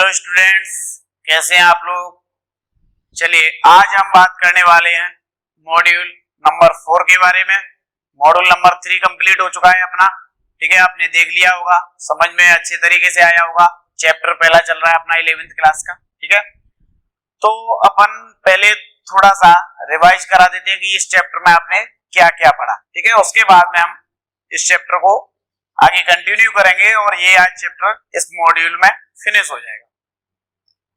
Hello students, कैसे हैं आप लोग। चलिए आज हम बात करने वाले हैं मॉड्यूल नंबर 4 के बारे में। मॉड्यूल नंबर 3 कंप्लीट हो चुका है अपना, ठीक है। आपने देख लिया होगा, समझ में अच्छे तरीके से आया होगा। चैप्टर पहला चल रहा है अपना 11th क्लास का, ठीक है। तो अपन पहले थोड़ा सा रिवाइज करा देते हैं कि इस चैप्टर में आपने क्या क्या पढ़ा, ठीक है। उसके बाद में हम इस चैप्टर को आगे कंटिन्यू करेंगे और ये आज चैप्टर इस मॉड्यूल में फिनिश हो जाएगा।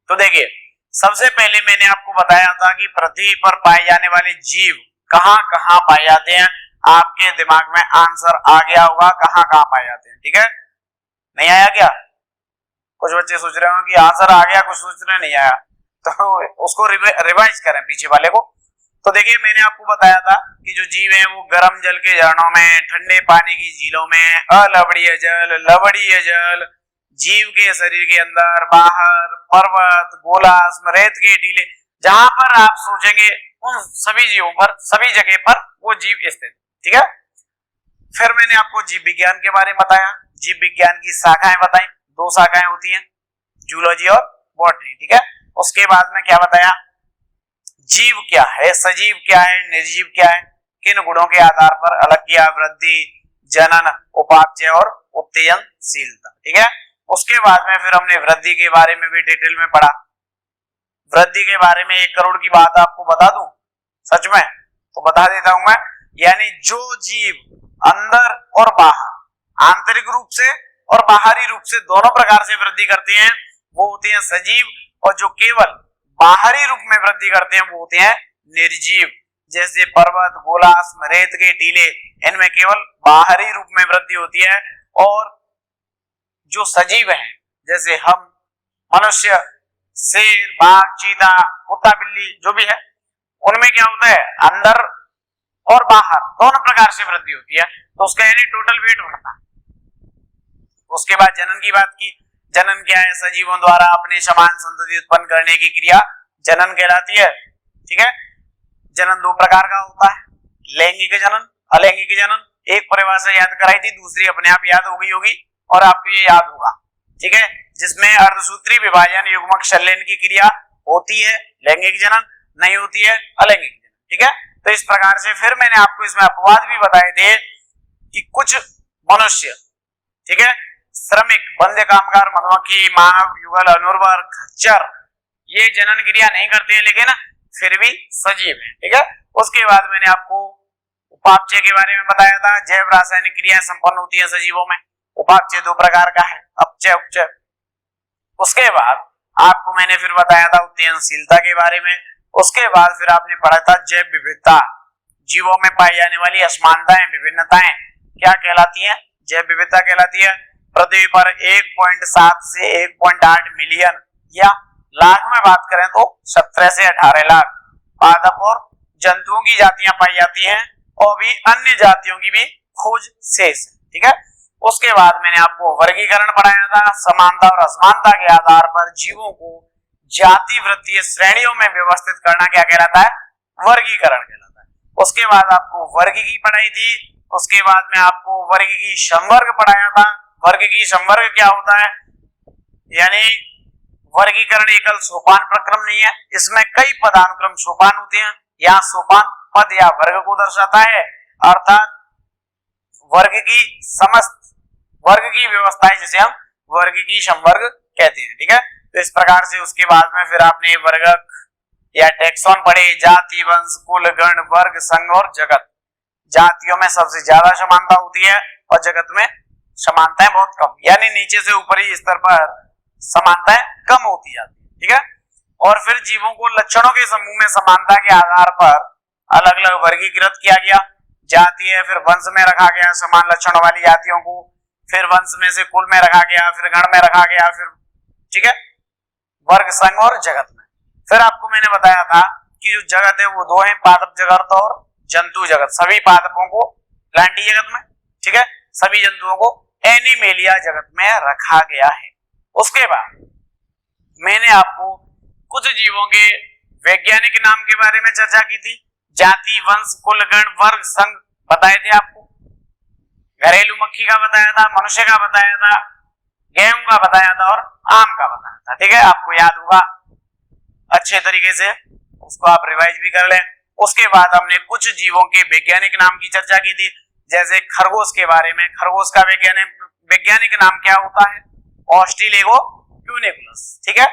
तो देखिए, सबसे पहले मैंने आपको बताया था कि पृथ्वी पर पाए जाने वाले जीव कहां कहां पाए जाते हैं। आपके दिमाग में आंसर आ गया होगा कहां कहां पाए जाते हैं, ठीक है। नहीं आया क्या? कुछ बच्चे सोच रहे हो कि आंसर आ गया, कुछ सोच रहे नहीं आया, तो उसको रिवाइज करें पीछे वाले को। तो देखिए, मैंने आपको बताया था कि जो जीव है वो गर्म जल के झरनों में, ठंडे पानी की झीलों में, अलवड़ीय जल, लवड़ीय जल, जीव के शरीर के अंदर, बाहर, पर्वत, गोलास, रेत के टीले, जहां पर आप सोचेंगे उन सभी जीवों पर, सभी जगह पर वो जीव स्थित, ठीक है। फिर मैंने आपको जीव विज्ञान के बारे में बताया। जीव विज्ञान की शाखाएं बताई, 2 शाखाएं होती हैं, जूलॉजी और बॉटनी, ठीक है। उसके बाद में क्या बताया, जीव क्या है, सजीव क्या है, निर्जीव क्या है, किन गुणों के आधार पर अलग किया, वृद्धि, जनन, उपापचय और उत्तेजनशीलता, ठीक है। उसके बाद में फिर हमने वृद्धि के बारे में भी डिटेल में पढ़ा। वृद्धि के बारे में 1 करोड़ की बात आपको बता दूं, सच में तो बता देता हूं मैं। यानी जो जीव अंदर और बाहर, आंतरिक रूप से और बाहरी रूप से दोनों प्रकार से वृद्धि करते हैं वो होते हैं सजीव, और जो केवल बाहरी रूप में वृद्धि करते हैं वो होते हैं निर्जीव। जैसे पर्वत, गोलास, रेत के टीले, इनमें केवल बाहरी रूप में वृद्धि होती है। और जो सजीव हैं, जैसे हम, मनुष्य, शेर, बाघ, चीता, कुत्ता, बिल्ली, जो भी है, उनमें क्या होता है, अंदर और बाहर दोनों प्रकार से वृद्धि होती है, तो उसका यानी टोटल वेट बढ़ता है। उसके बाद जनन की बात की। जनन क्या है, सजीवों द्वारा अपने समान संतति उत्पन्न करने की क्रिया जनन कहलाती है, ठीक है। जनन 2 प्रकार का होता है, लैंगिक जनन, अलैंगिक जनन। एक परिभाषा याद कराई थी, दूसरी अपने आप याद हो गई होगी और आपको ये याद होगा, ठीक है। जिसमें अर्धसूत्री विभाजन, युग्मक संलयन की क्रिया होती है, लैंगिक जनन, नहीं होती है अलैंगिक जनन, ठीक है। तो इस प्रकार से फिर मैंने आपको इसमें अपवाद भी बताए थे कि कुछ मनुष्य, ठीक है, श्रमिक, बंध्य कामगार, मधुमक्खी, मानव, युगल, अनुर्वर, खच्चर, ये जनन क्रिया नहीं करते हैं लेकिन फिर भी सजीव है, ठीक है। उसके बाद मैंने आपको उपापचय के बारे में बताया था। जैव रासायनिक क्रियाएं संपन्न होती है सजीवों में। उपापचय 2 प्रकार का है, अपचय, उपचय। उसके बाद आपको मैंने फिर बताया था उत्तेजनशीलता के बारे में। उसके बाद फिर आपने पढ़ा था जैव विविधता, जीवों में पाई जाने वाली असमानताएं, विभिन्नताएं क्या कहलाती हैं, जैव विविधता कहलाती है। पृथ्वी पर 1.7 से 1.8 मिलियन, या लाख में बात करें तो 17 से 18 लाख पादप और जंतुओं की जातियां पाई जाती हैं, और भी अन्य जातियों की भी खोज शेष है, ठीक है। उसके बाद मैंने आपको वर्गीकरण पढ़ाया था। समानता और असमानता के आधार पर जीवों को जाति वृत्तीय श्रेणियों में व्यवस्थित करना क्या कहलाता है, वर्गीकरण कहलाता है। उसके बाद आपको वर्गीकी पढ़ाई थी। उसके बाद में आपको वर्गीकी संवर्ग पढ़ाया था। वर्गीकी संवर्ग क्या होता है, यानी वर्गीकरण एकल सोपान प्रक्रम नहीं है, इसमें कई पदानुक्रम सोपान होते हैं। यहाँ सोपान पद या वर्ग को दर्शाता है, अर्थात वर्ग की समस्त वर्ग की व्यवस्था है, जिसे हम वर्गीकी संवर्ग कहते हैं, ठीक है। तो इस प्रकार से उसके बाद में फिर आपने वर्गक या टैक्सॉन पढ़े, जाति, वंश, कुल, गण, वर्ग, संघ और जगत। जातियों में सबसे ज्यादा समानता होती है और जगत में समानताएं बहुत कम, यानी नीचे से ऊपरी स्तर पर समानताएं कम होती जाती है, ठीक है। और फिर जीवों को लक्षणों के समूह में समानता के आधार पर अलग अलग वर्गीकृत किया गया। जाति है, फिर वंश में रखा गया समान लक्षणों वाली जातियों को, फिर वंश में से कुल में रखा गया, फिर गण में रखा गया, फिर, ठीक है, वर्ग, संघ और जगत में। फिर आपको मैंने बताया था कि जो जगत है वो 2 है, पादप जगत और जंतु जगत। सभी पादपों को प्लांटी जगत में, ठीक है, सभी जंतुओं को एनिमेलिया जगत में रखा गया है। उसके बाद मैंने आपको कुछ जीवों के वैज्ञानिक नाम के बारे में चर्चा की थी। जाति, वंश, कुल, गण, वर्ग, संघ बताए थे आपको। घरेलू मक्खी का बताया था, मनुष्य का बताया था, गेहूं का बताया था और आम का बताया था, ठीक है, आपको याद होगा अच्छे तरीके से, उसको आप रिवाइज भी कर लें। उसके बाद हमने कुछ जीवों के वैज्ञानिक नाम की चर्चा की थी, जैसे खरगोश के बारे में। खरगोश का वैज्ञानिक नाम क्या होता है? ऑस्ट्रेलेगोक्यूनिकुलस, ठीक है।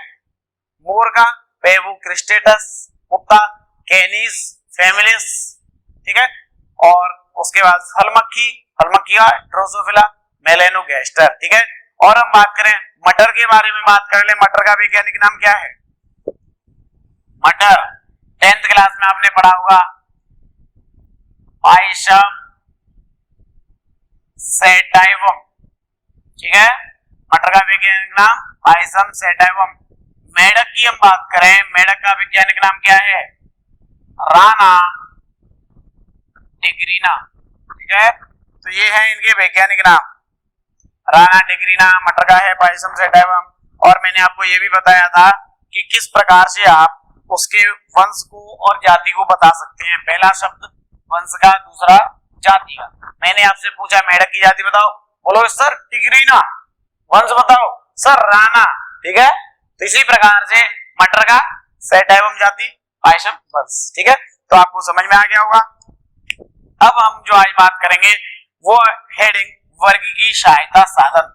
मोर का पेवो क्रिस्टेटस, कुत्ता कैनिस फेमिलिस, ठीक है। और उसके बाद फल मक्खी का ड्रोसोफिला मेलेनोगैस्टर, ठीक है। और हम बात करें मटर के बारे में, बात कर ले, मटर का वैज्ञानिक नाम क्या है? मटर 10th क्लास में आपने पढ़ा होगा, पाइसम सेटाइवम, ठीक है। मटर का वैज्ञानिक नाम पाइसम सेटाइवम। मेढक की हम बात करें, मेढक का वैज्ञानिक नाम क्या है? राना टिग्रीना, ठीक है। तो ये है इनके वैज्ञानिक नाम, राना टिग्रीना, मटर का है पाइसम सेटाइवम। और मैंने आपको ये भी बताया था कि किस प्रकार से आप उसके वंश को और जाति को बता सकते हैं। पहला शब्द वंश का, दूसरा जाति का। मैंने आपसे पूछा मेढक की जाति बताओ, बोलो सर टिग्रीना। वंश बताओ, सर राना, ठीक है। तो इसी प्रकार से मटर का सेटाइवम जाति, पाइसम वंश, ठीक है। तो आपको समझ में आ गया होगा। अब हम जो आज बात करेंगे वो हेडिंग वर्गीय सहायता साधन,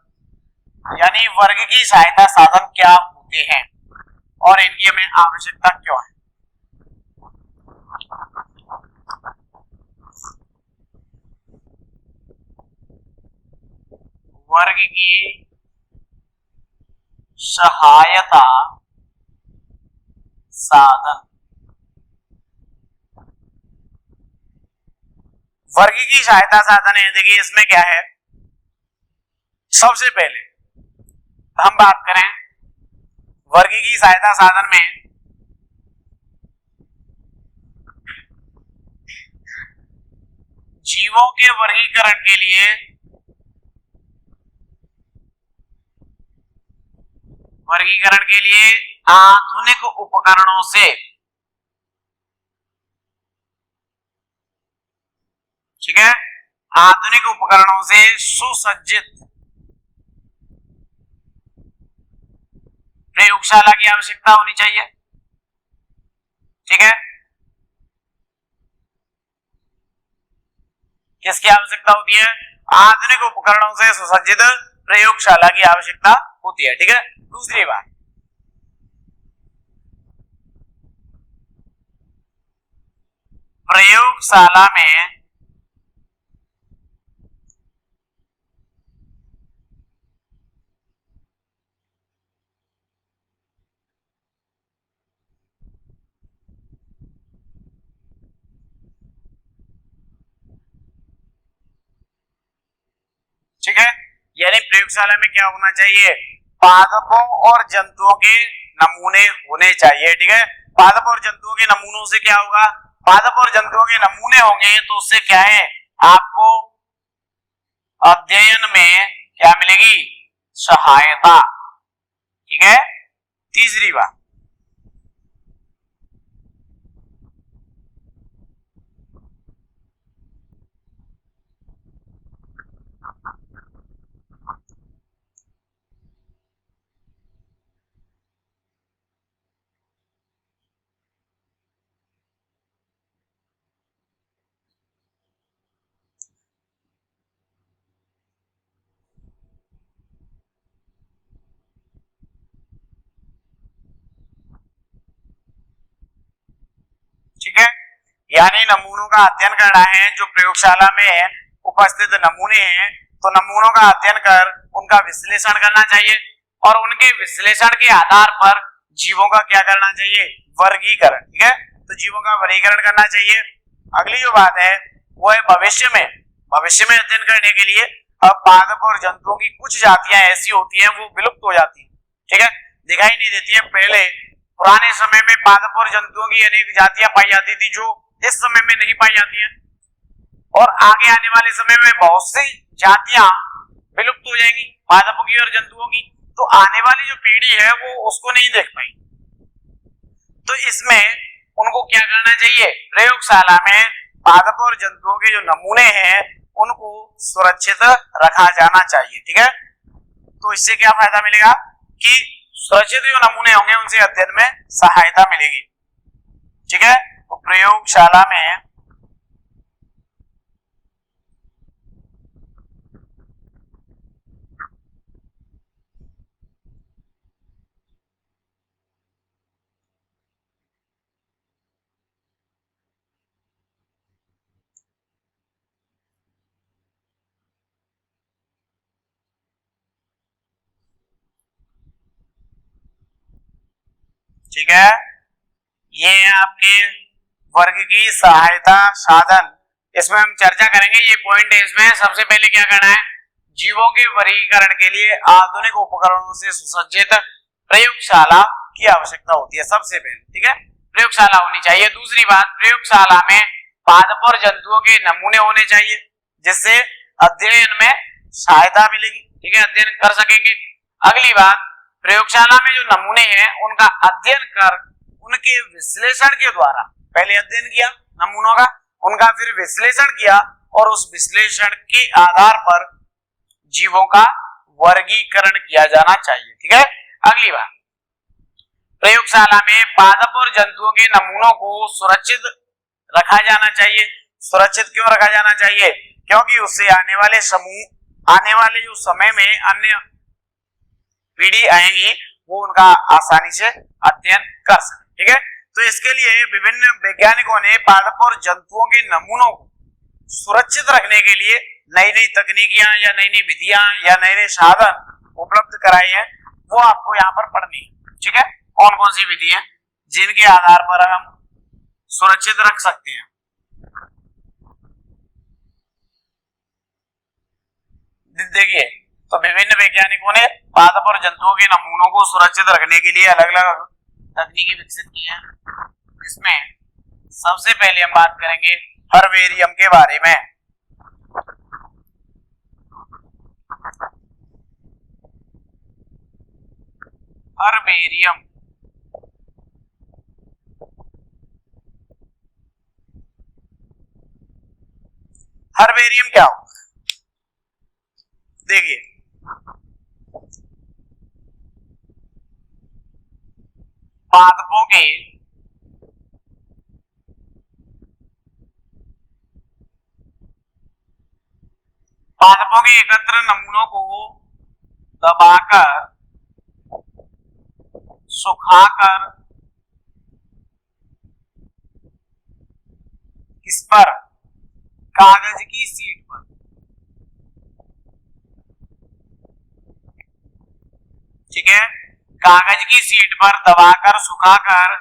यानी वर्गीय सहायता साधन क्या होते हैं और इनकी हमें आवश्यकता क्यों है। वर्गीय सहायता साधन, वर्गीय सहायता साधन है। देखिए इसमें क्या है, सबसे पहले हम बात करें वर्गीय सहायता साधन में जीवों के वर्गीकरण के लिए आधुनिक उपकरणों से, ठीक है, आधुनिक उपकरणों से सुसज्जित प्रयोगशाला की आवश्यकता होनी चाहिए, ठीक है। किसकी आवश्यकता होती है? आधुनिक उपकरणों से सुसज्जित प्रयोगशाला की आवश्यकता होती है, ठीक है। दूसरी बात, प्रयोगशाला में ठीक है, यानी प्रयोगशाला में क्या होना चाहिए? पादपों और जंतुओं के नमूने होने चाहिए, ठीक है। पादप और जंतुओं के नमूनों से क्या होगा? पादप और जंतुओं के नमूने होंगे तो उससे क्या है, आपको अध्ययन में क्या मिलेगी? सहायता, ठीक है। तीसरी बात, ठीक है, यानी नमूनों का अध्ययन करना है। जो प्रयोगशाला में उपस्थित नमूने हैं तो नमूनों का अध्ययन कर उनका विश्लेषण करना चाहिए और उनके विश्लेषण के आधार पर जीवों का क्या करना चाहिए? वर्गीकरण, ठीक है। तो जीवों का वर्गीकरण करना चाहिए। अगली जो बात है वो है भविष्य में अध्ययन करने के लिए अब पादप और जंतुओं की कुछ जातियां ऐसी होती हैं वो विलुप्त हो जाती हैं, ठीक है, दिखाई नहीं देती है। पहले पुराने समय में पादप और जंतुओं की अनेक जातियां पाई जाती थी जो इस समय में नहीं पाई जाती हैं, और आगे आने वाले समय में बहुत सी जातियां विलुप्त हो जाएंगी पादपों की और जंतुओं की, तो आने वाली जो पीढ़ी है वो उसको नहीं देख पाई। तो इसमें उनको क्या करना चाहिए? प्रयोगशाला में पादप और जंतुओं के जो नमूने हैं उनको सुरक्षित रखा जाना चाहिए, ठीक है। तो इससे क्या फायदा मिलेगा कि सुरक्षित जो नमूने होंगे उनसे अध्ययन में सहायता मिलेगी। ठीक है, तो प्रयोगशाला में ठीक है, ये है आपके वर्ग की सहायता साधन। इसमें हम चर्चा करेंगे, ये पॉइंट है इसमें। सबसे पहले क्या करना है, जीवों के वर्गीकरण के लिए आधुनिक उपकरणों से सुसज्जित प्रयोगशाला की आवश्यकता होती है सबसे पहले। ठीक है, प्रयोगशाला होनी चाहिए। दूसरी बात, प्रयोगशाला में पादप और जंतुओं के नमूने होने चाहिए जिससे अध्ययन में सहायता मिलेगी। ठीक है, अध्ययन कर सकेंगे। अगली बात, प्रयोगशाला में जो नमूने हैं उनका अध्ययन कर उनके विश्लेषण के द्वारा, पहले अध्ययन किया नमूनों का, उनका फिर विश्लेषण किया और उस विश्लेषण के आधार पर जीवों का वर्गीकरण किया जाना चाहिए। ठीक है, अगली बात, प्रयोगशाला में पादप और जंतुओं के नमूनों को सुरक्षित रखा जाना चाहिए। सुरक्षित क्यों रखा जाना चाहिए? क्योंकि उससे आने वाले जो समय में अन्य पीढ़ी आएंगी वो उनका आसानी से अध्ययन कर सके। ठीक है, तो इसके लिए विभिन्न वैज्ञानिकों ने पादप और जंतुओं के नमूनों को सुरक्षित रखने के लिए नई नई तकनीकियां या नई नई विधियां या नए नए साधन उपलब्ध कराए हैं, वो आपको यहाँ पर पढ़नी है। ठीक है, कौन कौन सी विधि है जिनके आधार पर हम सुरक्षित रख सकते हैं। देखिए, तो विभिन्न वैज्ञानिकों ने पादप और जंतुओं के नमूनों को सुरक्षित रखने के लिए अलग अलग तकनीकें विकसित की हैं। इसमें सबसे पहले हम बात करेंगे हर्बेरियम के बारे में। हर्बेरियम हर्बेरियम क्या होगा? देखिए, पादपों के एकत्र नमूनों को दबाकर, सुखाकर, किस पर? कागज की शीट पर। ठीक है, कागज की शीट पर दबाकर, सुखाकर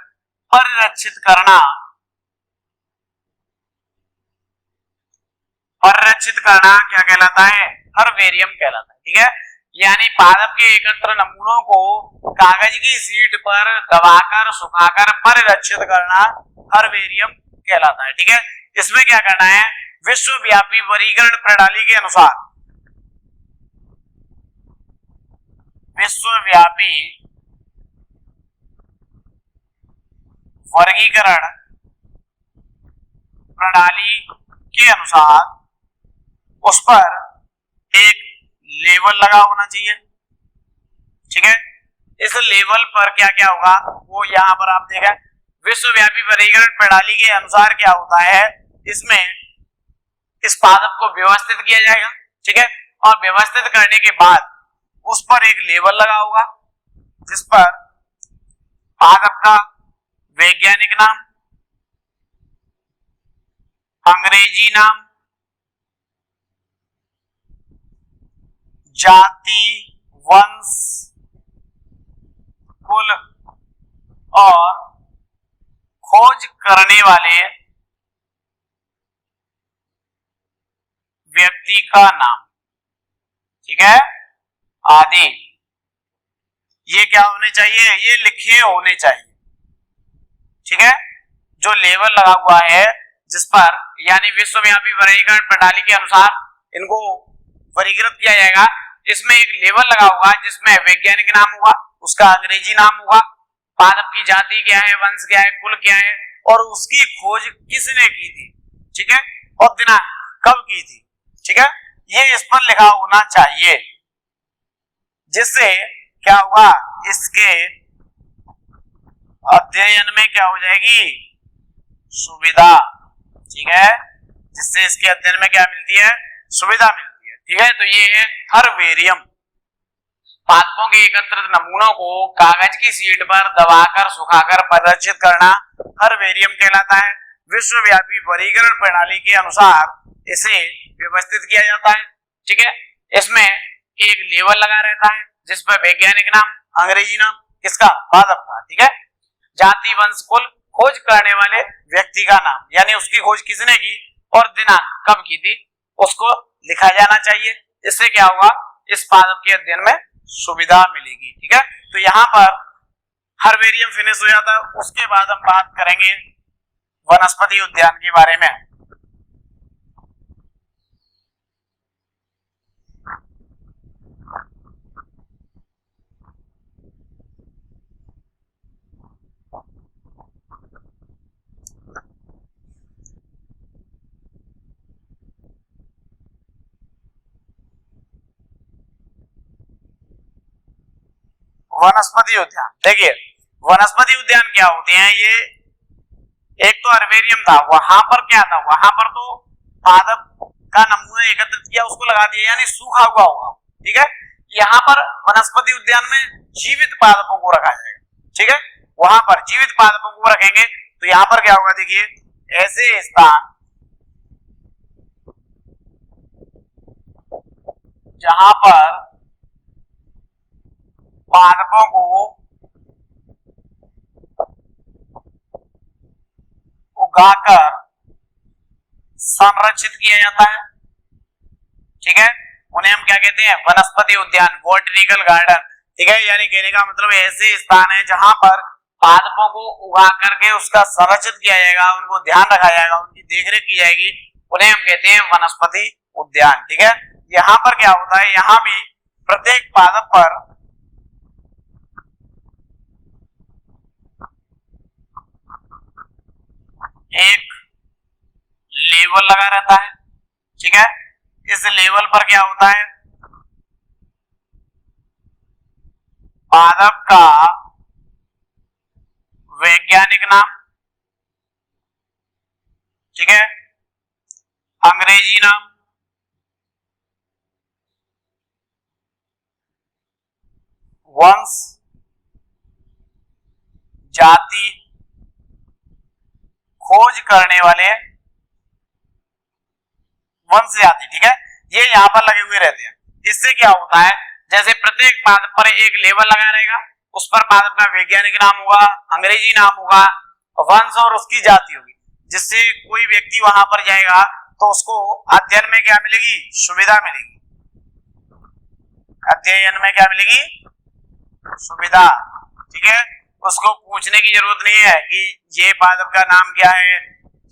परिरक्षित करना। परिरक्षित करना क्या कहलाता है? हर्बेरियम कहलाता है। ठीक है, यानी पादप के एकत्र नमूनों को कागज की शीट पर दबाकर, सुखाकर परिरक्षित करना हर्बेरियम कहलाता है। ठीक है, इसमें क्या करना है, विश्वव्यापी वर्गीकरण प्रणाली के अनुसार, विश्वव्यापी वर्गीकरण प्रणाली के अनुसार उस पर एक लेबल लगा होना चाहिए। ठीक है, इस लेबल पर क्या क्या होगा वो यहाँ पर आप देखें। विश्वव्यापी वर्गीकरण प्रणाली के अनुसार क्या होता है, इसमें इस पादप को व्यवस्थित किया जाएगा। ठीक है, और व्यवस्थित करने के बाद उस पर एक लेबल लगा होगा जिस पर पादप का वैज्ञानिक नाम, अंग्रेजी नाम, जाति, वंश, कुल और खोज करने वाले व्यक्ति का नाम। ठीक है, आदि ये क्या होने चाहिए, ये लिखे होने चाहिए। ठीक है, जो लेबल लगा हुआ है जिस पर, यानी विश्वव्यापी वर्गीकरण प्रणाली के अनुसार इनको वर्गीकृत किया जाएगा, इसमें एक लेबल लगा हुआ जिसमें वैज्ञानिक नाम होगा, उसका अंग्रेजी नाम होगा, पादप की जाति क्या है, वंश क्या है, कुल क्या है और उसकी खोज किसने की थी। ठीक है, और दिनांक कब की थी। ठीक है, ये इस पर लिखा होना चाहिए जिससे क्या होगा, इसके अध्ययन में क्या हो जाएगी, सुविधा। ठीक है, जिससे इसके अध्ययन में क्या मिलती है, सुविधा मिलती है। ठीक है, तो ये है हर्बेरियम। पादपों के एकत्रित नमूनों को कागज की शीट पर दबाकर सुखाकर प्रदर्शित करना हर्बेरियम कहलाता है। विश्वव्यापी वर्गीकरण प्रणाली के अनुसार इसे व्यवस्थित किया जाता है। ठीक है, इसमें एक लेबल लगा रहता है जिस पर वैज्ञानिक नाम, अंग्रेजी नाम किसका, पादप का। ठीक है, जाति, वंश, कुल, खोज करने वाले व्यक्ति का नाम, यानी उसकी खोज किसने की और दिनांक कब की थी, उसको लिखा जाना चाहिए। इससे क्या होगा, इस पादप के अध्ययन में सुविधा मिलेगी। ठीक है, तो यहां पर हर्बेरियम फिनिश हो जाता है। उसके बाद हम बात करेंगे वनस्पति उद्यान के बारे में। वनस्पति उद्यान, देखिए वनस्पति उद्यान क्या होते हैं, ये एक तो हर्बेरियम था, वहां पर क्या था, वहां पर तो पादप का नमूना एकत्रित किया, उसको लगा दिया, यानी सूखा हुआ होगा। ठीक है, यहाँ पर वनस्पति उद्यान में जीवित पादपों को रखा जाएगा। ठीक है, वहां पर जीवित पादपों को रखेंगे तो यहाँ पर क्या होगा, देखिए ऐसे स्थान जहां पर पादपों को उगाकर संरक्षित किया जाता है। ठीक है, उन्हें हम क्या कहते हैं, वनस्पति उद्यान, बॉटनिकल गार्डन। ठीक है, यानी कहने का मतलब ऐसे स्थान है जहां पर पादपों को उगा करके उसका संरक्षित किया जाएगा, उनको ध्यान रखा जाएगा, उनकी देखरेख की जाएगी, उन्हें हम कहते हैं वनस्पति उद्यान। ठीक है, यहाँ पर क्या होता है, यहाँ भी प्रत्येक पादप पर एक लेबल लगा रहता है। ठीक है, इस लेबल पर क्या होता है, पादप का वैज्ञानिक नाम, ठीक है, अंग्रेजी नाम, वंश, जाति, खोज करने वाले वंश, जाति। ठीक है, ये यहाँ पर लगे हुए रहते हैं। इससे क्या होता है, जैसे प्रत्येक पादप पर एक लेबल लगा रहेगा, उस पर पादप का वैज्ञानिक नाम होगा, अंग्रेजी नाम होगा, वंश और उसकी जाति होगी, जिससे कोई व्यक्ति वहां पर जाएगा तो उसको अध्ययन में क्या मिलेगी, सुविधा मिलेगी। अध्ययन में क्या मिलेगी, सुविधा। ठीक है, उसको पूछने की जरूरत नहीं है कि ये पादप का नाम क्या है।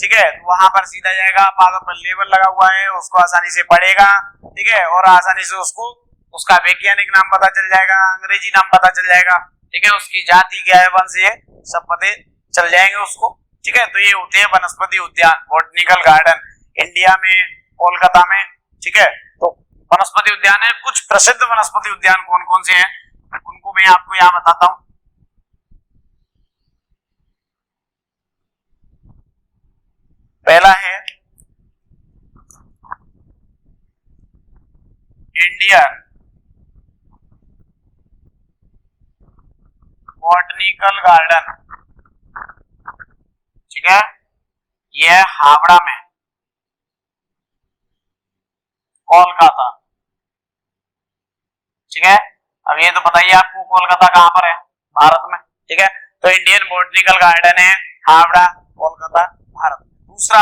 ठीक है, तो वहां पर सीधा जाएगा, पादप पर लेबल लगा हुआ है, उसको आसानी से पढ़ेगा। ठीक है, और आसानी से उसको उसका वैज्ञानिक नाम पता चल जाएगा, अंग्रेजी नाम पता चल जाएगा। ठीक है, उसकी जाति क्या है, वंश, ये सब पते चल जाएंगे उसको। ठीक है, तो ये होते हैं वनस्पति उद्यान, बॉटनिकल गार्डन, इंडिया में, कोलकाता में। ठीक है, तो वनस्पति उद्यान है। कुछ प्रसिद्ध वनस्पति उद्यान कौन कौन से हैं, उनको मैं आपको यहाँ बताता हूँ। पहला है इंडियन बॉटनिकल गार्डन। ठीक है, यह हावड़ा में, कोलकाता। ठीक है, अब ये तो बताइए आपको कोलकाता कहां पर है, भारत में। ठीक है, तो इंडियन बॉटनिकल गार्डन है हावड़ा, कोलकाता, भारत। दूसरा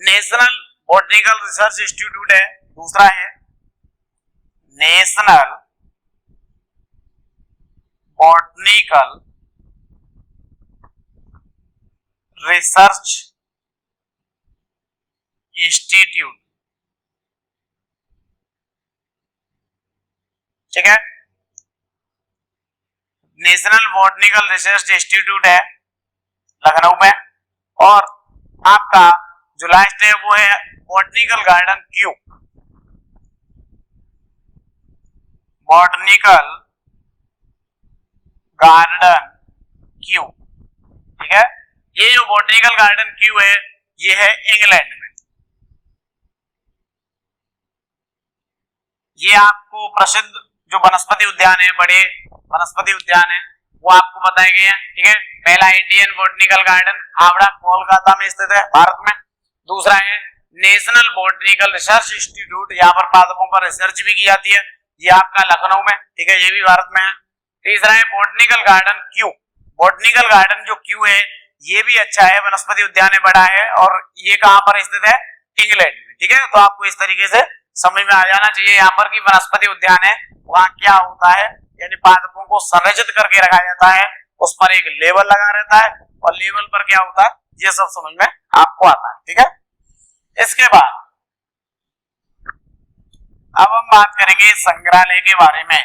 नेशनल बॉटनिकल रिसर्च इंस्टीट्यूट है, दूसरा है नेशनल बॉटनिकल रिसर्च इंस्टीट्यूट। ठीक है, नेशनल बॉटनिकल रिसर्च इंस्टीट्यूट है लखनऊ में। और आपका जो लास्ट है वो है botanical garden Q, botanical garden Q, ठीक है। ये जो बॉटनिकल गार्डन क्यू है ये है इंग्लैंड में। ये आपको प्रसिद्ध जो वनस्पति उद्यान है, बड़े वनस्पति उद्यान है, वो आपको बताए गए हैं, ठीक है। पहला Indian botanical garden Howrah Kolkata में स्थित है भारत में। दूसरा है नेशनल बॉटनिकल रिसर्च इंस्टीट्यूट, यहाँ पर पादपों पर रिसर्च भी की जाती है, ये आपका लखनऊ में, ठीक है, ये भी भारत में है। तीसरा है botanical garden Q. Botanical garden जो क्यू है ये भी अच्छा है, वनस्पति उद्यान है, बड़ा है, और ये कहां पर स्थित है? इंग्लैंड में, ठीक है। तो आपको इस तरीके से समझ में आ जाना चाहिए यहाँ पर कि वनस्पति उद्यान है वहां क्या होता है, यानी पादपों को संरक्षित करके रखा जाता है, उस पर एक लेवल लगा रहता है, और लेवल पर क्या होता है ये सब समझ में आपको आता है, ठीक है। इसके बाद अब हम बात करेंगे संग्रहालय के बारे में।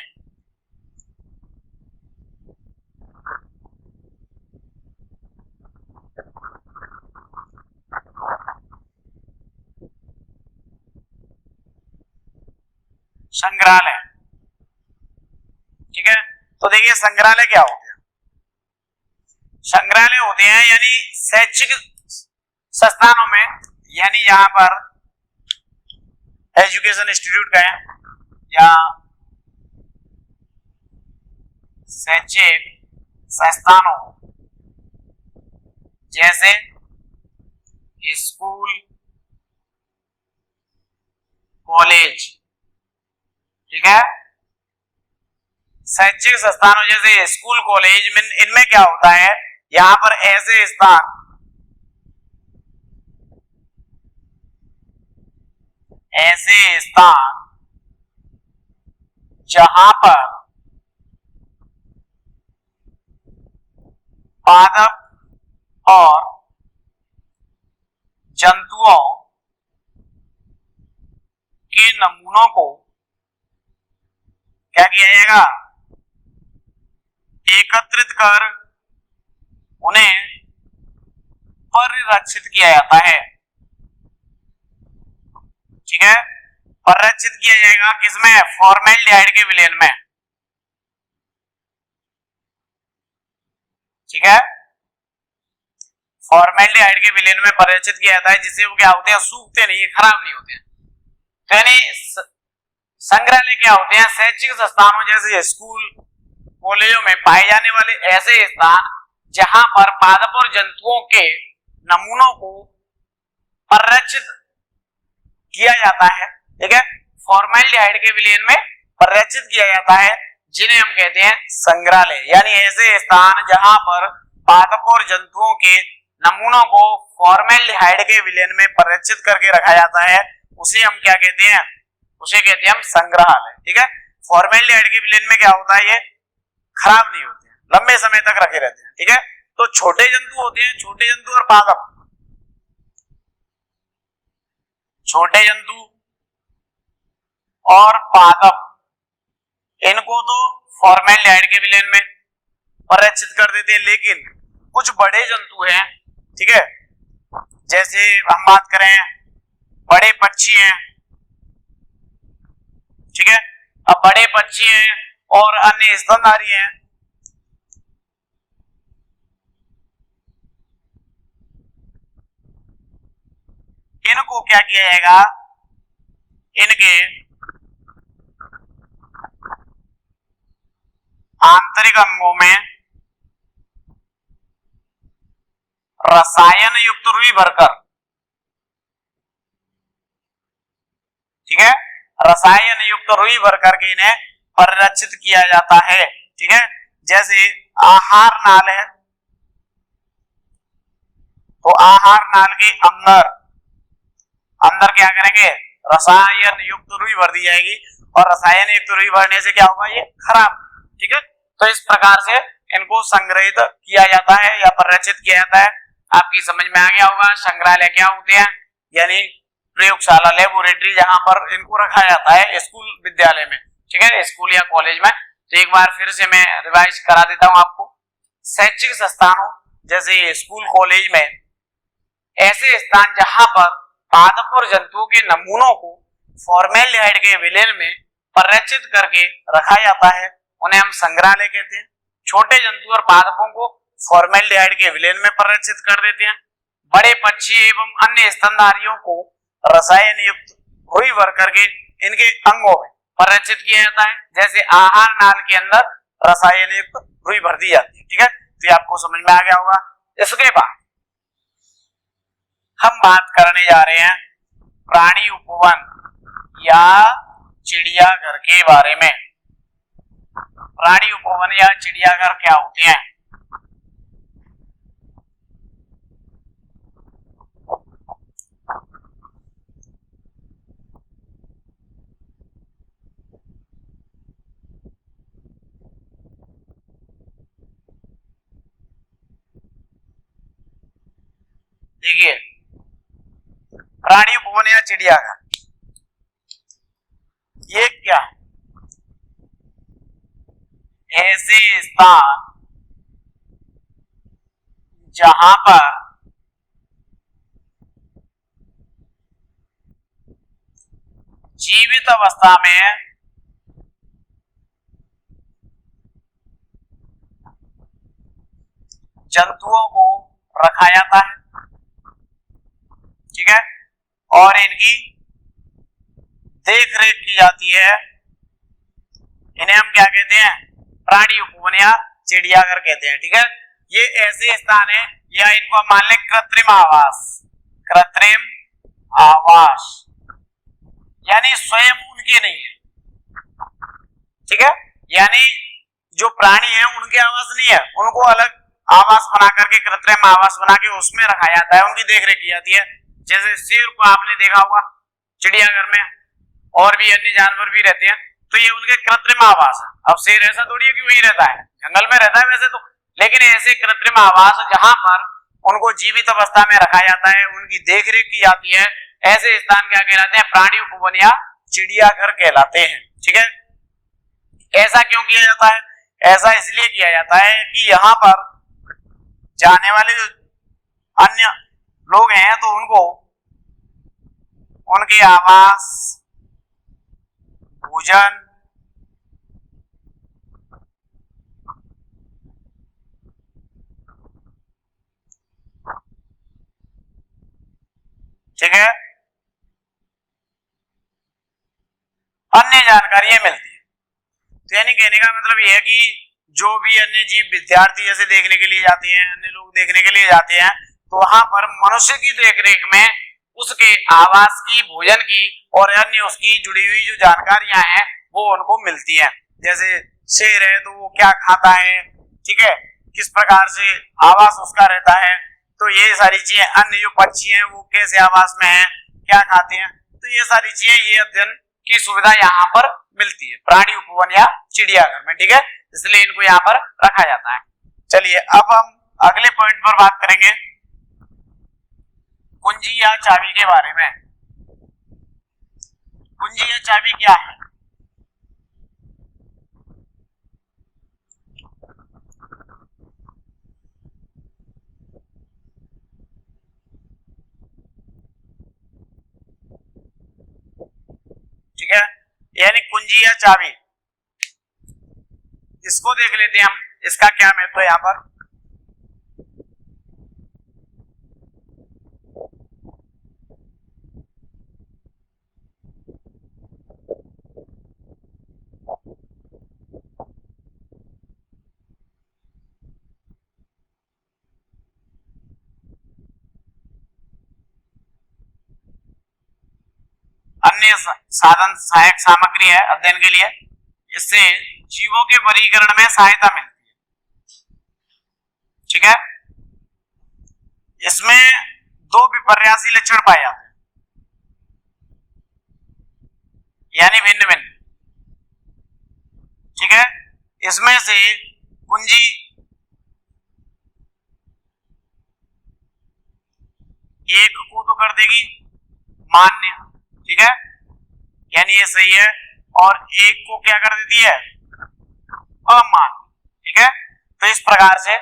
संग्रहालय, ठीक है। तो देखिए संग्रहालय क्या होते हैं? संग्रहालय होते हैं यानी शैक्षिक संस्थानों में, यानी यहाँ पर एजुकेशन इंस्टीट्यूट का है या शैक्षिक संस्थानों जैसे स्कूल, कॉलेज, ठीक है। शैक्षिक संस्थानों जैसे स्कूल, कॉलेज में इनमें क्या होता है, यहाँ पर ऐसे स्थान जहां पर पादप और जंतुओं के नमूनों को क्या किया जाएगा? एकत्रित कर उन्हें परिरक्षित किया जाता है, ठीक है। परिरक्षित किया जाएगा किसमें? फॉर्मेल्डिहाइड के विलयन में, ठीक है। फॉर्मेल्डिहाइड के विलयन में परिरक्षित किया जाता है, जिससे वो क्या होते हैं? सूखते नहीं, खराब नहीं होते हैं। तो यानी संग्रहालय क्या होते हैं? शैक्षिक संस्थानों जैसे स्कूल, कॉलेजों में पाए जाने वाले ऐसे स्थान जहां पर पादप और जंतुओं के नमूनों को परिरक्षित किया जाता है, ठीक है। फॉर्मेल्डिहाइड के विलयन में परिरक्षित किया जाता है, जिन्हें हम कहते हैं संग्रहालय, यानी ऐसे स्थान जहां पर पादप और जंतुओं के नमूनों को फॉर्मेल्डिहाइड के विलयन में परिरक्षित करके रखा जाता है, उसे हम क्या कहते हैं? उसे कहते हैं हम संग्रहालय, ठीक है। फॉर्मेल्डिहाइड के विलयन में क्या होता है? ये खराब नहीं होते हैं, लंबे समय तक रखे रहते हैं, ठीक है। तो छोटे जंतु होते हैं, छोटे जंतु और पादप, छोटे जंतु और पादप, इनको तो फॉर्मेल्डिहाइड के विलयन में परिरक्षित कर देते हैं, लेकिन कुछ बड़े जंतु हैं, ठीक है, जैसे हम बात करें बड़े पक्षी हैं, ठीक है। अब बड़े पक्षी हैं और अन्य स्तनधारी हैं, इनको क्या किया जाएगा? इनके आंतरिक अंगों में रसायन युक्त रुई भरकर, ठीक है, रसायन युक्त रुई भरकर के इन्हें परिरक्षित किया जाता है, ठीक है। जैसे आहार नाल है, तो आहार नाल के अंदर अंदर क्या करेंगे? रसायन युक्त रुई भर दी जाएगी, और रसायन युक्त रुई भरने से क्या होगा? ये खराब, ठीक है। तो इस प्रकार से इनको संग्रहित किया जाता है या परिरक्षित किया जाता है। आपकी समझ में आ गया होगा संग्रहालय क्या होते हैं, यानी प्रयोगशाला, लेबोरेटरी, जहां पर इनको रखा जाता है स्कूल विद्यालय में, ठीक है, स्कूल या कॉलेज में। तो एक बार फिर से मैं रिवाइज करा देता हूं आपको। शैक्षिक संस्थानों जैसे स्कूल, कॉलेज में ऐसे स्थान जहां पर पादप और जंतुओं के नमूनों को फॉर्मेल्डिहाइड के विलयन में परिरक्षित करके रखा जाता है, उन्हें हम संग्रहालय कहते हैं। छोटे जंतु और पादपों को फॉर्मेल्डिहाइड के विलेन में परिरक्षित कर देते हैं। बड़े पक्षी एवं अन्य स्तनधारियों को रसायन युक्त रुई भर करके इनके अंगों में परिरक्षित किया जाता है, जैसे आहार नाल के अंदर रसायन युक्त रुई भर दी जाती है। ठीक है, तो ये आपको समझ में आ गया होगा। इसके बाद हम बात करने जा रहे हैं प्राणी उपवन या चिड़ियाघर के बारे में। प्राणी उपवन या चिड़ियाघर क्या होते हैं? देखिए, प्राणी उपवन या चिड़ियाघर ये क्या है? ऐसे स्थान जहां पर जीवित अवस्था में जंतुओं को रखा जाता है। ठीक है, और इनकी देख रेख की जाती है। इन्हें हम क्या कहते हैं? प्राणी उपवन या चिड़ियाघर कहते हैं। ठीक है, ये ऐसे स्थान है या इनको हम मान लें कृत्रिम आवास। कृत्रिम आवास यानी स्वयं उनके नहीं है। ठीक है, यानी जो प्राणी है उनके आवास नहीं है, उनको अलग आवास बना करके कृत्रिम आवास बना के उसमें रखा जाता है, उनकी देख रेख की जाती है। जैसे शेर को आपने देखा होगा चिड़ियाघर में, और भी अन्य जानवर भी रहते हैं, तो ये उनके कृत्रिम आवास है। अब शेर ऐसा थोड़ी है कि वही रहता है, जंगल में रहता है वैसे तो, लेकिन ऐसे कृत्रिम आवास जहां पर उनको जीवित अवस्था में रखा जाता है, उनकी देखरेख की जाती है, ऐसे स्थान क्या कहलाते हैं? प्राणी उपवन या चिड़ियाघर कहलाते हैं। ठीक है, ऐसा क्यों किया जाता है? ऐसा इसलिए किया जाता है कि यहाँ पर जाने वाले जो अन्य लोग हैं तो उनको उनके आवास, भोजन, ठीक है, अन्य जानकारियां मिलती है। तो यानी कहने का मतलब यह है कि जो भी अन्य जीव विद्यार्थी जैसे देखने के लिए जाते हैं, अन्य लोग देखने के लिए जाते हैं, तो वहां पर मनुष्य की देखरेख में उसके आवास की, भोजन की और अन्य उसकी जुड़ी हुई जो जानकारियां हैं वो उनको मिलती हैं। जैसे शेर है तो वो क्या खाता है, ठीक है, किस प्रकार से आवास उसका रहता है, तो ये सारी चीजें, अन्य जो पक्षी हैं वो कैसे आवास में हैं, क्या खाते हैं, तो ये सारी चीजें, ये अध्ययन की सुविधा यहाँ पर मिलती है प्राणी उपवन या चिड़ियाघर में। ठीक है, इसलिए इनको यहाँ पर रखा जाता है। चलिए अब हम अगले पॉइंट पर बात करेंगे कुंजी या चाबी के बारे में। कुंजी या चाबी क्या है? ठीक है, यानी कुंजी या चाबी, इसको देख लेते हैं हम, इसका क्या महत्व है यहाँ पर। अन्य साधन सहायक सामग्री है अध्ययन के लिए, इससे जीवों के वर्गीकरण में सहायता मिलती है। ठीक है, इसमें दो विपर्यासी लक्षण पाए जाते हैं, यानी भिन्न भिन्न। ठीक है, इसमें से कुंजी एक को तो कर देगी मान्य, ठीक है, यानी ये सही है, और एक को क्या कर देती है? अमान्य। ठीक है, तो इस प्रकार से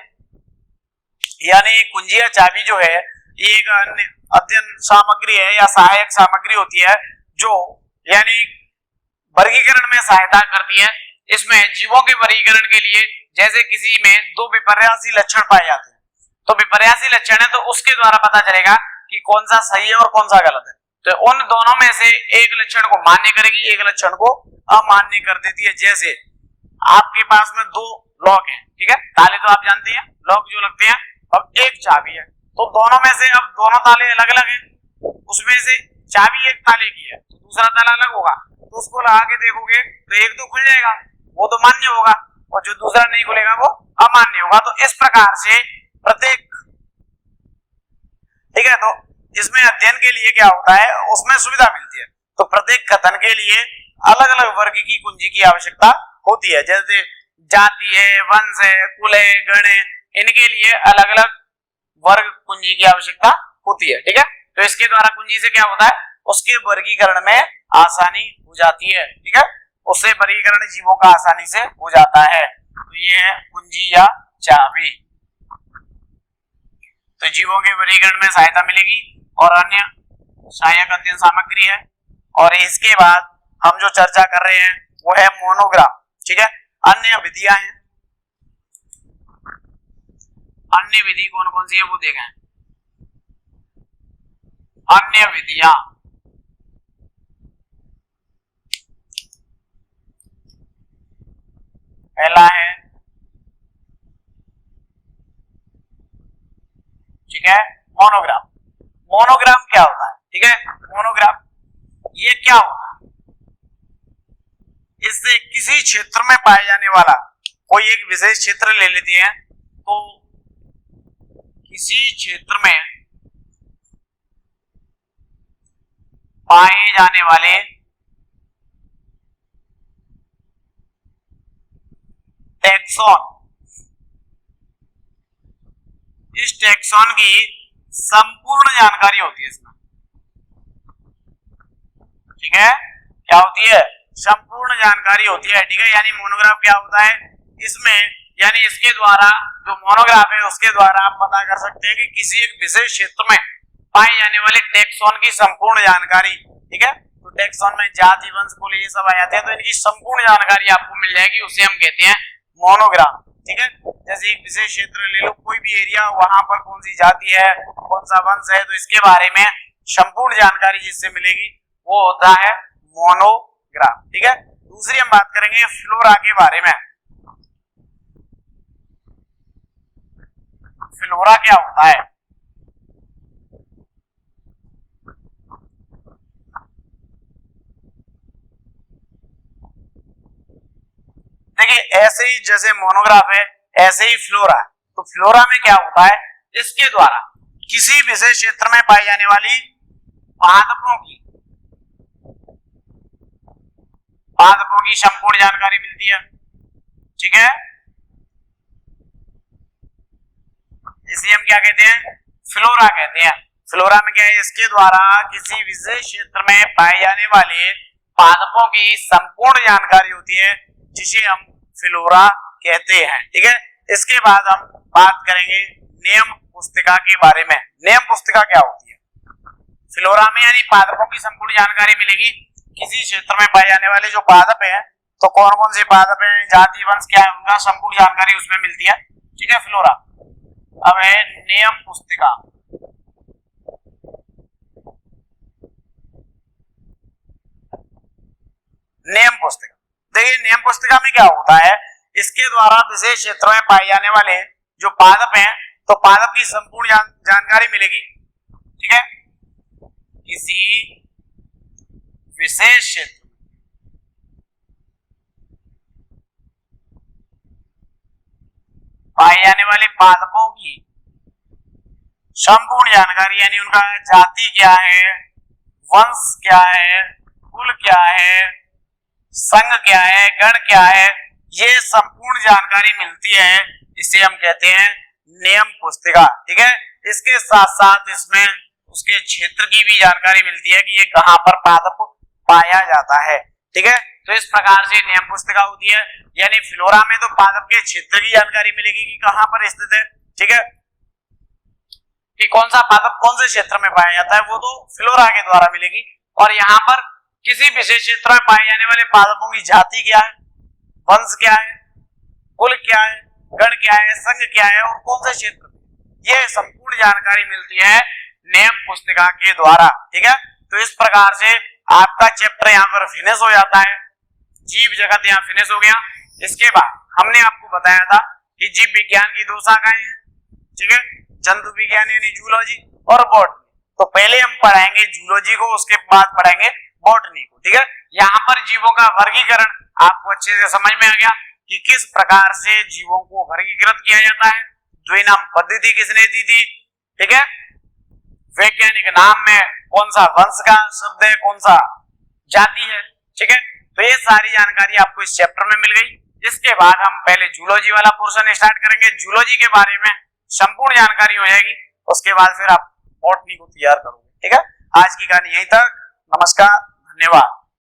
यानी कुंजी या चाबी जो है ये एक अन्य अध्ययन सामग्री है या सहायक सामग्री होती है जो यानी वर्गीकरण में सहायता करती है। इसमें जीवों के वर्गीकरण के लिए जैसे किसी में दो विपर्यासी लक्षण पाए जाते हैं, तो विपर्यासी लक्षण है तो उसके द्वारा पता चलेगा कि कौन सा सही है और कौन सा गलत है। तो उन दोनों में से एक लक्षण को मान्य करेगी, एक लक्षण को अमान्य कर देती है। जैसे आपके पास में दो लॉक हैं, ठीक है, ताले तो आप जानते हैं लॉक जो लगते हैं, अब एक चाबी है, तो दोनों में से अब दोनों ताले अलग अलग हैं, उसमें से चाबी एक ताले की है तो दूसरा ताला अलग होगा, तो उसको लगा के देखोगे तो एक तो खुल जाएगा, वो तो मान्य होगा, और जो दूसरा नहीं खुलेगा वो अमान्य होगा। तो इस प्रकार से प्रत्येक, ठीक है, तो इसमें अध्ययन के लिए क्या होता है, उसमें सुविधा मिलती है। तो प्रत्येक कथन के लिए अलग अलग वर्ग की कुंजी की आवश्यकता होती है, जैसे जाति है, वंश है, कुल है, गण है, इनके लिए अलग अलग वर्ग कुंजी की आवश्यकता होती है, ठीक है। तो इसके द्वारा कुंजी से क्या होता है, उसके वर्गीकरण में आसानी हो जाती है, ठीक है, उससे वर्गीकरण जीवों का आसानी से हो जाता है। तो ये है कुंजी या चाबी। तो जीवों के वर्गीकरण में सहायता मिलेगी और अन्य सहायक अध्ययन सामग्री है। और इसके बाद हम जो चर्चा कर रहे हैं वो है मोनोग्राम, ठीक है। अन्य विधियां हैं, अन्य विधि कौन कौन सी है वो देखें। अन्य विधियां, पहला है, ठीक है, मोनोग्राम। मोनोग्राम क्या होता है, ठीक है, मोनोग्राम ये क्या होता है, इससे किसी क्षेत्र में पाए जाने वाला कोई एक विशेष क्षेत्र ले लेते हैं, तो किसी क्षेत्र में पाए जाने वाले टैक्सॉन, इस टैक्सॉन की संपूर्ण जानकारी होती है इसमें, ठीक है, क्या होती है, संपूर्ण जानकारी होती है, ठीक है। यानी मोनोग्राफ क्या होता है, इसमें यानी इसके द्वारा जो मोनोग्राफ है उसके द्वारा आप पता कर सकते हैं कि किसी एक विशेष क्षेत्र में पाए जाने वाले टैक्सॉन की संपूर्ण जानकारी, ठीक है। तो टैक्सॉन में जाति, वंश, कुल ये सब आ जाते हैं, तो इनकी संपूर्ण जानकारी आपको मिल जाएगी, उसे हम कहते हैं मोनोग्राम, ठीक है। जैसे एक विशेष क्षेत्र ले लो, कोई भी एरिया, वहां पर कौन सी जाति है, कौन सा वंश है, तो इसके बारे में संपूर्ण जानकारी जिससे मिलेगी वो होता है मोनोग्राफ, ठीक है। दूसरी हम बात करेंगे फ्लोरा के बारे में। फ्लोरा क्या होता है, देखिए ऐसे ही जैसे मोनोग्राफ है ऐसे ही फ्लोरा है। तो फ्लोरा में क्या होता है, इसके द्वारा किसी विशेष क्षेत्र में पाई जाने वाली पादपों की संपूर्ण जानकारी मिलती है, ठीक है। इसे हम क्या कहते हैं, फ्लोरा कहते हैं। फ्लोरा में क्या है, इसके द्वारा किसी विशेष क्षेत्र में पाए जाने वाले पादपों की संपूर्ण जानकारी होती है, जिसे हम फ्लोरा कहते हैं, ठीक है। इसके बाद हम बात करेंगे नियम पुस्तिका के बारे में। नियम पुस्तिका क्या होती है, फ्लोरा में यानी पादपों की संपूर्ण जानकारी मिलेगी, किसी क्षेत्र में पाए जाने वाले जो पादप हैं, तो कौन कौन से पादप हैं, जाति, वंश क्या है, उनका संपूर्ण जानकारी उसमें मिलती है, ठीक है, फ्लोरा। अब है नियम पुस्तिका। नियम पुस्तिका, देखिए नियम पुस्तिका में क्या होता है, इसके द्वारा विशेष क्षेत्र में पाए जाने वाले जो पादप हैं, तो पादप की संपूर्ण जानकारी मिलेगी, ठीक है। किसी विशेष क्षेत्र पाए जाने वाले पादपों की संपूर्ण जानकारी, यानी उनका जाति क्या है, वंश क्या है, कुल क्या है, संघ क्या है, गण क्या है, ये संपूर्ण जानकारी मिलती है, इसे हम कहते हैं नियम पुस्तिका, ठीक है। इसके साथ साथ इसमें उसके क्षेत्र की भी जानकारी मिलती है कि ये कहां पर पादप पाया जाता है, ठीक है। तो इस प्रकार से नियम पुस्तिका होती है, यानी फ्लोरा में तो पादप के क्षेत्र की जानकारी मिलेगी कि कहां पर स्थित है, ठीक है, कि कौन सा पादप कौन से क्षेत्र में पाया जाता है, वो तो फ्लोरा के द्वारा मिलेगी। और यहाँ पर किसी विशेष क्षेत्र में पाए जाने वाले पादपों की जाति क्या है, वंश क्या है, कुल क्या है, गण क्या है, संघ क्या है और कौन से क्षेत्र में, ये संपूर्ण जानकारी मिलती है नियम पुस्तिका के द्वारा। ठीक है, तो इस प्रकार से आपका चैप्टर यहाँ पर फिनिश हो जाता है, जीव जगत यहाँ फिनिश हो गया। इसके बाद हमने आपको बताया था कि जीव विज्ञान की दो शाखाएं हैं, ठीक है, जंतु विज्ञान यानी जूलॉजी और बॉटनी। तो पहले हम पढ़ाएंगे जूलॉजी को, उसके बाद पढ़ाएंगे बॉटनी को। ठीक है, यहाँ पर जीवों का वर्गीकरण आपको अच्छे से समझ में आ गया कि किस प्रकार से जीवों को वर्गीकृत किया जाता है, द्विनाम पद्धति किसने दी थी। ठीक है, वैज्ञानिक नाम में कौन सा वंश का शब्द है, कौन सा जाति है। ठीक है, तो ये सारी जानकारी आपको इस चैप्टर में मिल गई। इसके बाद हम पहले जूलॉजी वाला पोर्शन स्टार्ट करेंगे, जूलॉजी के बारे में संपूर्ण जानकारी हो जाएगी, उसके बाद फिर आप बॉटनी को तैयार करोगे। ठीक है, आज की कहानी यहीं तक। नमस्कार, धन्यवाद।